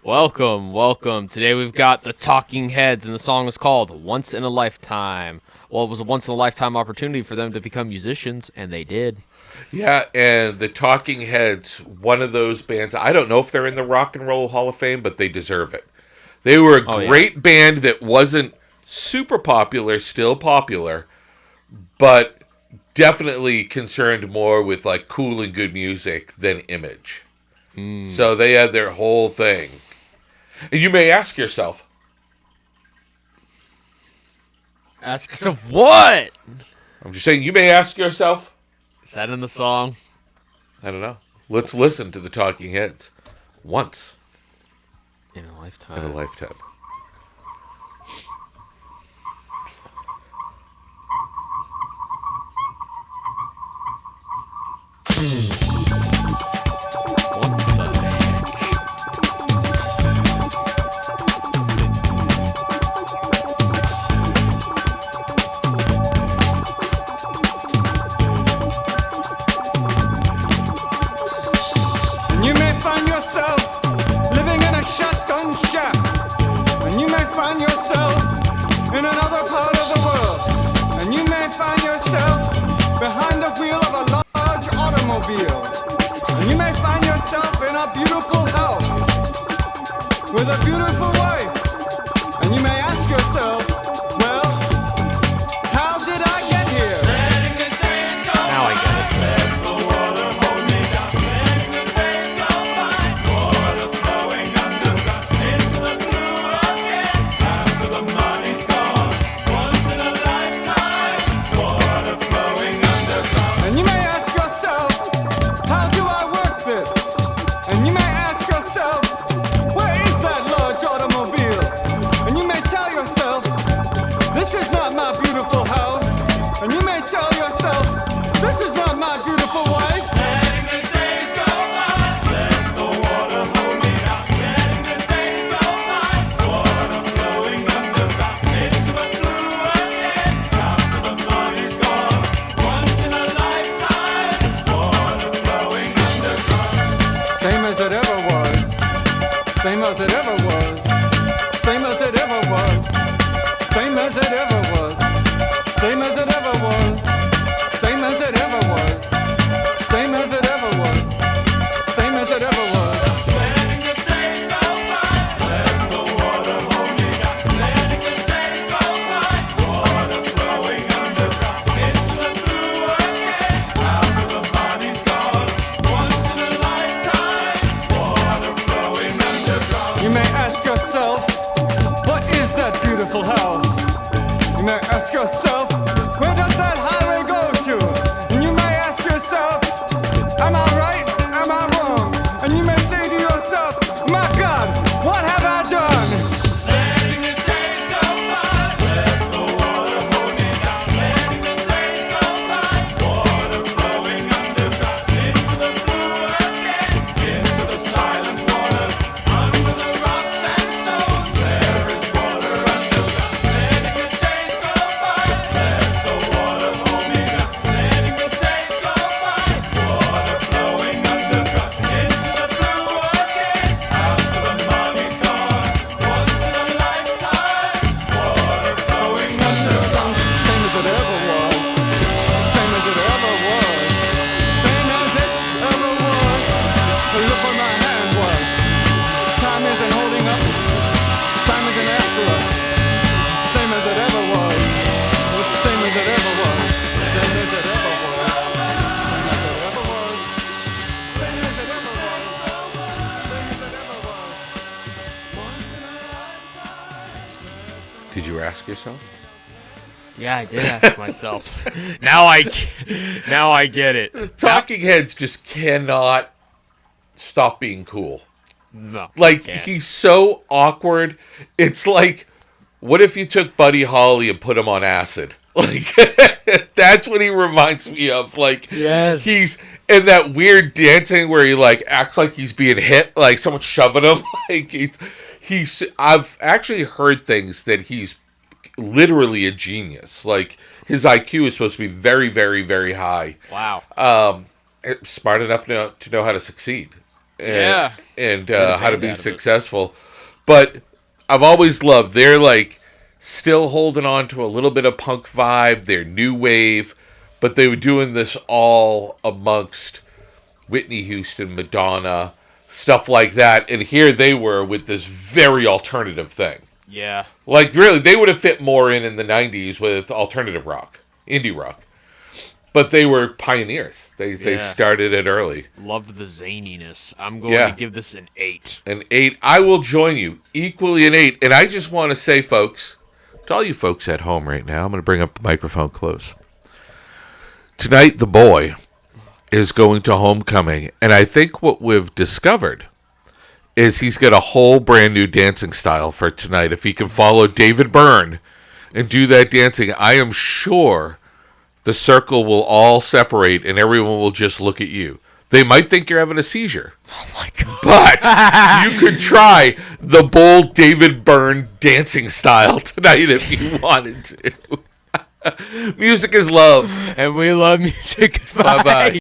Welcome. Today we've got the Talking Heads, and the song is called Once in a Lifetime. Well, it was a once in a lifetime opportunity for them to become musicians, and they did. Yeah, and the Talking Heads, one of those bands. I don't know if they're in the Rock and Roll Hall of Fame, but they deserve it. They were a Oh, yeah. great band that wasn't super popular, still popular, but definitely concerned more with like cool and good music than image. So they had their whole thing. And you may ask yourself, Ask yourself, what? I'm just saying, you may ask yourself, Is that in the song? I don't know. Let's listen to the Talking Heads once In a in a lifetime. lifetime. What the heck? And you may find yourself living in a shotgun shack. And you may find yourself in another part of the world. And you may find yourself behind the wheel of a large automobile. And you may find yourself in a beautiful house with a beautiful wife. And you may ask yourself, well, how did I get here? Now I get it. And you may ask yourself, how do I work this? And you may ask yourself, where is that large automobile? And you may tell yourself, this is not my beautiful house. And you may tell yourself, this is not my beautiful wife. Same as it ever was. Same as it ever was. Same as it ever was. Same as it ever was. Same as it ever was. Same as it ever was. Same as it ever was. Same as it ever was. You may ask yourself, what is that beautiful house? You may ask yourself, where does that highway go to? And you may ask yourself, am I right? Am I wrong? And you may say to yourself, my God, what have I done? Same as it ever was. Same as it ever was. Same as it ever was. But look where my hand was. Time isn't holding up. Time isn't after us. Same as it ever was. Same as it ever was. Same as it ever was. Same as it ever was. Same as it ever was. Once in a lifetime. Did you ask yourself? Yeah, I did ask myself. now I get it. Talking Heads just cannot stop being cool. No. Like, can't. he's so awkward. It's like, what if you took Buddy Holly and put him on acid? Like, that's what he reminds me of. Like, Yes. he's in that weird dancing where he, like, acts like he's being hit, like someone's shoving him. Like, I've actually heard things that he's literally a genius. Like, his IQ is supposed to be very, very, very high. Wow. Smart enough to know how to succeed. and a how to band be out of it. successful. But I've always loved, they're like still holding on to a little bit of punk vibe. They're new wave, but they were doing this all amongst Whitney Houston, Madonna, stuff like that. And here they were with this very alternative thing. Yeah. Like, really, they would have fit more in the 90s with alternative rock, indie rock. But they were pioneers. They started it early. Loved the zaniness. I'm going to give this an 8. An 8. I will join you. Equally an 8. And I just want to say, folks, to all you folks at home right now, I'm going to bring up the microphone close. Tonight, the boy is going to homecoming. And I think what we've discovered is he's got a whole brand new dancing style for tonight. If he can follow David Byrne and do that dancing, I am sure the circle will all separate and everyone will just look at you. They might think you're having a seizure. Oh my God. But you could try the bold David Byrne dancing style tonight if you wanted to. Music is love. And we love music. Bye-bye.